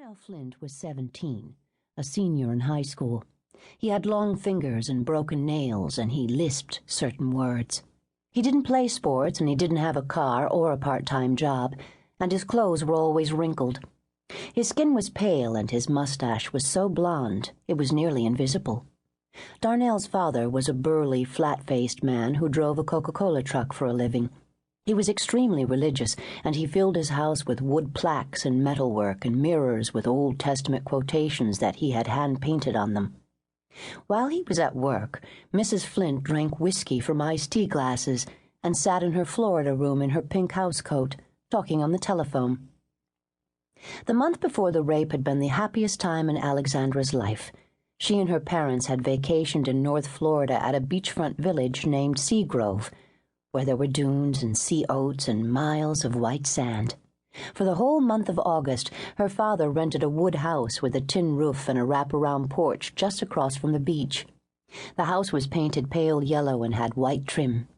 Darnell Flint was 17, a senior in high school. He had long fingers and broken nails, and he lisped certain words. He didn't play sports, and he didn't have a car or a part-time job, and his clothes were always wrinkled. His skin was pale, and his mustache was so blonde it was nearly invisible. Darnell's father was a burly, flat-faced man who drove a Coca-Cola truck for a living. He was extremely religious, and he filled his house with wood plaques and metalwork and mirrors with Old Testament quotations that he had hand-painted on them. While he was at work, Mrs. Flint drank whiskey from iced tea glasses and sat in her Florida room in her pink housecoat, talking on the telephone. The month before the rape had been the happiest time in Alexandra's life. She and her parents had vacationed in North Florida at a beachfront village named Seagrove, where there were dunes and sea oats and miles of white sand. For the whole month of August, her father rented a wood house with a tin roof and a wraparound porch just across from the beach. The house was painted pale yellow and had white trim.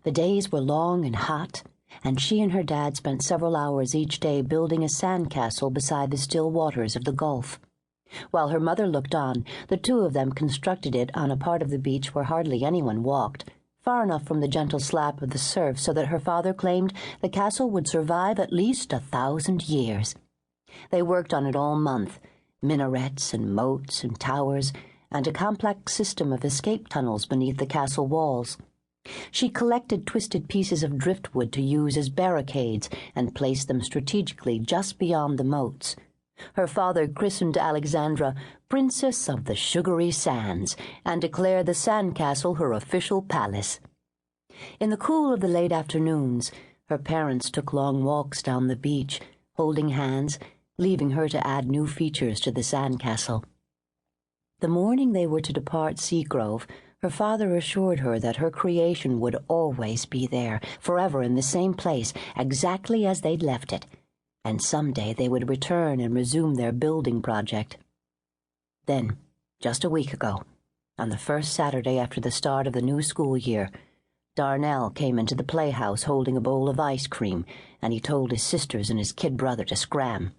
The days were long and hot, and she and her dad spent several hours each day building a sandcastle beside the still waters of the Gulf. While her mother looked on, the two of them constructed it on a part of the beach where hardly anyone walked, far enough from the gentle slap of the surf so that her father claimed the castle would survive at least 1,000 years. They worked on it all month, minarets and moats and towers, and a complex system of escape tunnels beneath the castle walls. She collected twisted pieces of driftwood to use as barricades and placed them strategically just beyond the moats. Her father christened Alexandra Princess of the Sugary Sands and declared the sandcastle her official palace. In the cool of the late afternoons, her parents took long walks down the beach, holding hands, leaving her to add new features to the sandcastle. The morning they were to depart Seagrove, her father assured her that her creation would always be there, forever in the same place, exactly as they'd left it, and someday they would return and resume their building project. Then, just a week ago, on the first Saturday after the start of the new school year, Darnell came into the playhouse holding a bowl of ice cream, and he told his sisters and his kid brother to scram.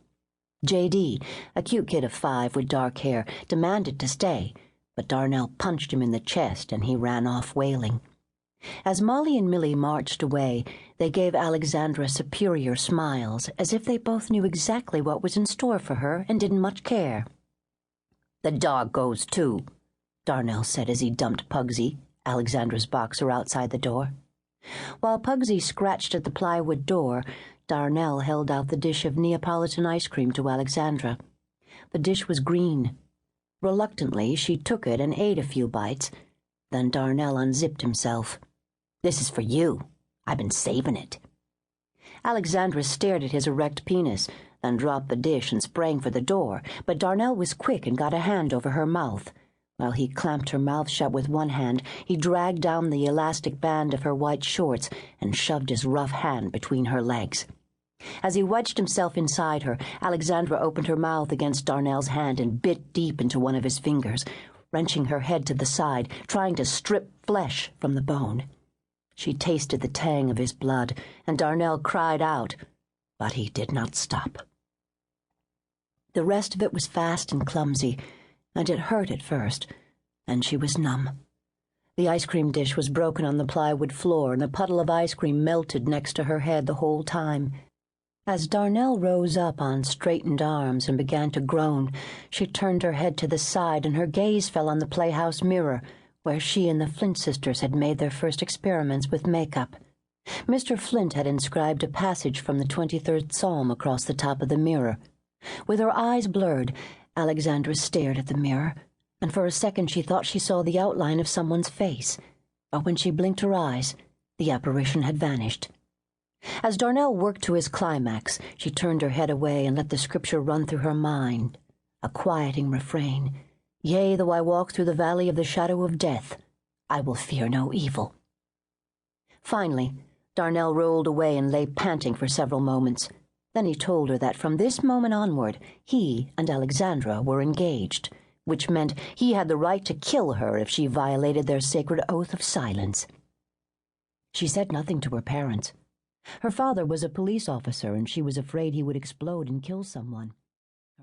J.D., a cute kid of 5 with dark hair, demanded to stay, but Darnell punched him in the chest and he ran off wailing. As Molly and Millie marched away, they gave Alexandra superior smiles, as if they both knew exactly what was in store for her and didn't much care. "The dog goes too," Darnell said as he dumped Pugsy, Alexandra's boxer, outside the door. While Pugsy scratched at the plywood door, Darnell held out the dish of Neapolitan ice cream to Alexandra. The dish was green. Reluctantly, she took it and ate a few bites. Then Darnell unzipped himself. "This is for you. I've been saving it." Alexandra stared at his erect penis, then dropped the dish and sprang for the door, but Darnell was quick and got a hand over her mouth. While he clamped her mouth shut with one hand, he dragged down the elastic band of her white shorts and shoved his rough hand between her legs. As he wedged himself inside her, Alexandra opened her mouth against Darnell's hand and bit deep into one of his fingers, wrenching her head to the side, trying to strip flesh from the bone. She tasted the tang of his blood, and Darnell cried out, but he did not stop. The rest of it was fast and clumsy, and it hurt at first, and she was numb. The ice cream dish was broken on the plywood floor, and a puddle of ice cream melted next to her head the whole time. As Darnell rose up on straightened arms and began to groan, she turned her head to the side and her gaze fell on the playhouse mirror, where she and the Flint sisters had made their first experiments with makeup. Mr. Flint had inscribed a passage from the 23rd Psalm across the top of the mirror. With her eyes blurred, Alexandra stared at the mirror, and for a second she thought she saw the outline of someone's face. But when she blinked her eyes, the apparition had vanished. As Darnell worked to his climax, she turned her head away and let the scripture run through her mind, a quieting refrain. "Yea, though I walk through the valley of the shadow of death, I will fear no evil." Finally, Darnell rolled away and lay panting for several moments. Then he told her that from this moment onward, he and Alexandra were engaged, which meant he had the right to kill her if she violated their sacred oath of silence. She said nothing to her parents. Her father was a police officer, and she was afraid he would explode and kill someone.